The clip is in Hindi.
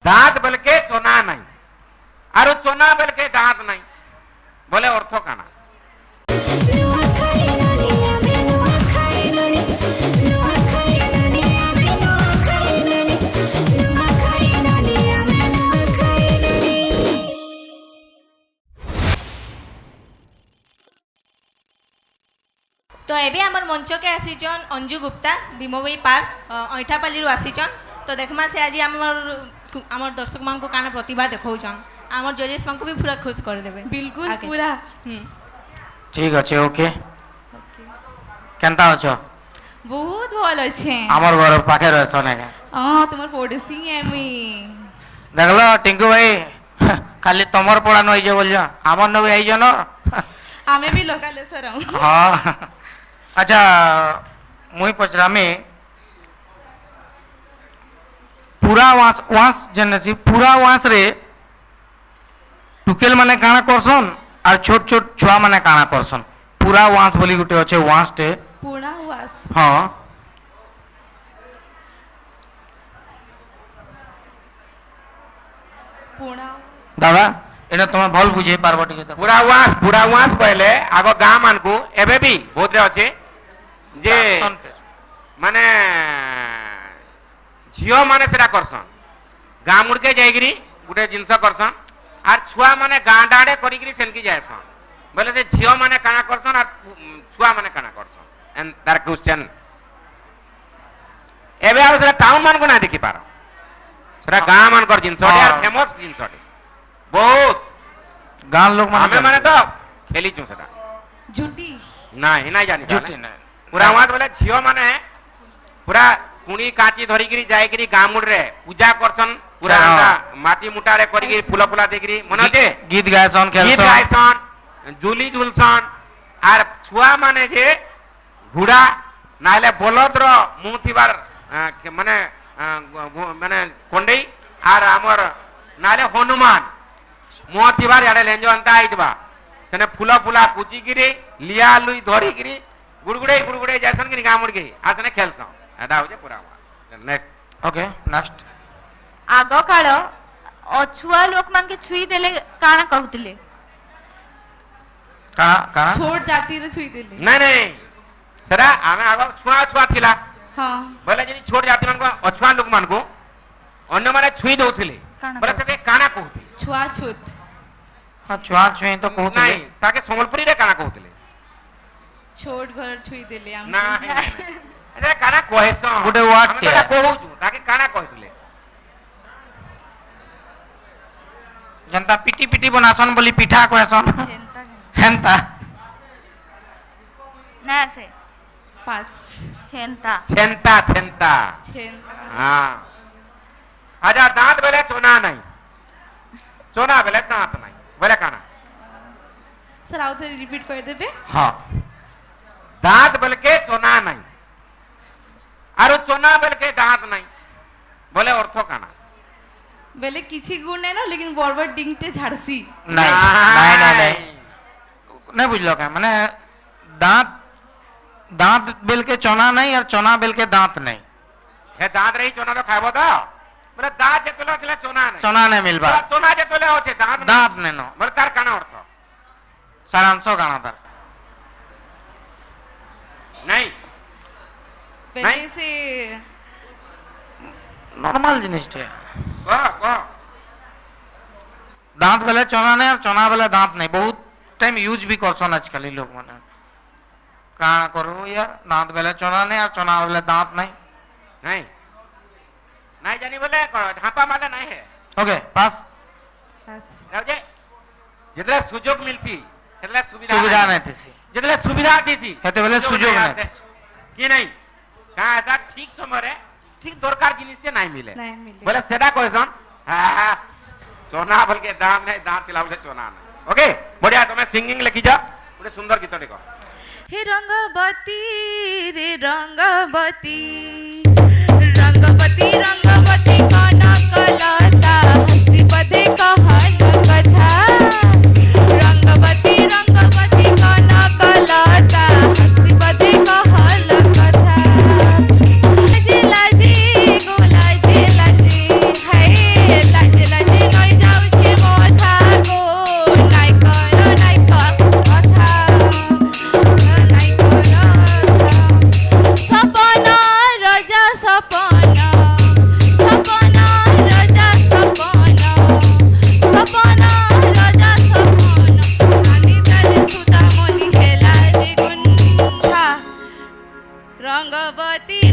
दांत बेल के चोना नहीं आरो चोना बेल के दांत नहीं बोले अर्थ काना तो एबे हमर मंच के आसीचन अंजू गुप्ता भीमोई पार्क ऐठापाली आसीचन तो देखमा से आज हमर दर्शक मान को काना प्रतिभा देखौछन हमर जजेस मान को भी पूरा खुश कर देबे बिल्कुल पूरा ठीक अच्छे ओके केनता अछो बहुत भल अच्छे हमर घर पाखे रहछ ने हां तुमर पड़ोसी है मी देखलो टिंकू भाई खाली तमर पड़ा नई जे बोल हमर न भी आई जन हमें भी लोकल सर हां अच्छा मुई पचरा में पूरा वांस जनसी पूरा वांस रे टुकेल माने काना करसन और छोट छोट छुआ माने काना करसन पूरा वांस बोली गुटे अच्छे वांस टे पूरा वास हाँ पूरा दादा एने तुम्हें भल बुझे पारबो टिके तो पूरा वांस पहले आगो गाँ मान को एबे भी बहुत रे अच्छे जे माने झियो माने सेरा करसन गाँ मुड़के जाइगिरी गुटे जिनस करसन आर छुआ माने गाँ डाड़े करिगिरी सेनकी जायसन बोले से झियो माने काना करसन आर छुआ माने काना करसन एंड दैट क्वेश्चन एबे आ सेरा टाउन मान को ना देखि पारो सेरा गाँ मान कर जिनस यार फेमस जिनस बहुत गान लोग हमें माने तो खेली छु सेटा झूठी नहीं नहीं जानी झूठी नहीं पूरा वहां बोले झियो माने पूरा कुणी काची धरिगिरी जाइगिरी गाँ मुड़ रे पूजा करसन पूरा माटी मुटा रे करिगिरी फुला फुला देगिरी मन আছে गीत गायसन खेलसन गीत गायसन जुली झुलसन आर छुआ माने जे घुड़ा नाले बलद रो मुंह थिबार माने माने कोंडई आर हमर नाले हनुमान मुंह थिबार याडे लेंजो अंता आइतबा सने फुला फुला कुचिगिरी लिया लुई धरिगिरी गुड़गुड़े जैसन की गाँ मुड़ गई आसने खेलसन एटा हो जे पूरा नेक्स्ट ओके नेक्स्ट आग काल अछुआ लोक मान के छुई देले काना कहउतिले का छोट जाति रे छुई देले नहीं नहीं सरा हमें आगो छुआ छुआ थिला हां बोले जनी छोट जाति मान को अछुआ लोक मान को अन्य माने छुई दउथिले बोले से काना कहउथिले छुआ छुत हां छुआ छुई तो कहउतिले नहीं ताके संबलपुरी रे काना कहउथिले छोट घर छुई देले हम नहीं अरे काना कहेसन गुटे वर्ड के कहू छु ताके काना कहथिले जनता पिटी पिटी बनासन बोली पिठा कहसन हेंता ना से पास छेनता छेनता हां आजा दांत बेले चोना नहीं चोना बेले दांत नहीं बोले काना सर आउ थे रिपीट कर देबे हां दांत बेल के चोना नहीं आरो चोना बेल के दांत नहीं बोले अर्थ काना बेले किछि गुण है ना लेकिन बरबर डिंगटे झाड़सी नहीं नहीं बुझलो का माने दांत बेल के चोना नहीं और चोना बेल के दांत नहीं हे दांत रही चोना तो खाइबो तो बोले दांत जे तोले तले चोना नहीं मिलबा चोना जे तोले होचे दांत नहीं नो बोले तार काना अर्थ सारांश काना तार नहीं पहले से नॉर्मल जिनिस टे को दांत बेले चोना नहीं और चोना बेले दांत नहीं बहुत टाइम यूज भी करसन आजकल लोग माने का करो यार दांत बेले चोना नहीं और चोना बेले दांत नहीं नहीं नहीं जानी बोले ढापा माले नहीं है ओके पास रावजे जितले सुजोग मिलसी जितले सुविधा नहीं थी जितले सुविधा थी हेते बेले सुजोग नहीं कि नहीं का ऐसा ठीक समय रे ठीक दरकार जिनिस से नहीं मिले मिले बोले सेदा कहसन हां चोना बोल के दाम नहीं दांत तिलावले चोना नहीं ओके बढ़िया तुम्हें सिंगिंग लिखी जा बड़े सुंदर गीत देखो हे रंगवती रे रंगवती रंगवती रंगवती काना कलता हंसी बदे कहाना कथा रंगवती रंगवती काना कलता हंसी बदे कहाना कथा लाजी लाजी गो लाजी लाजी है भगवती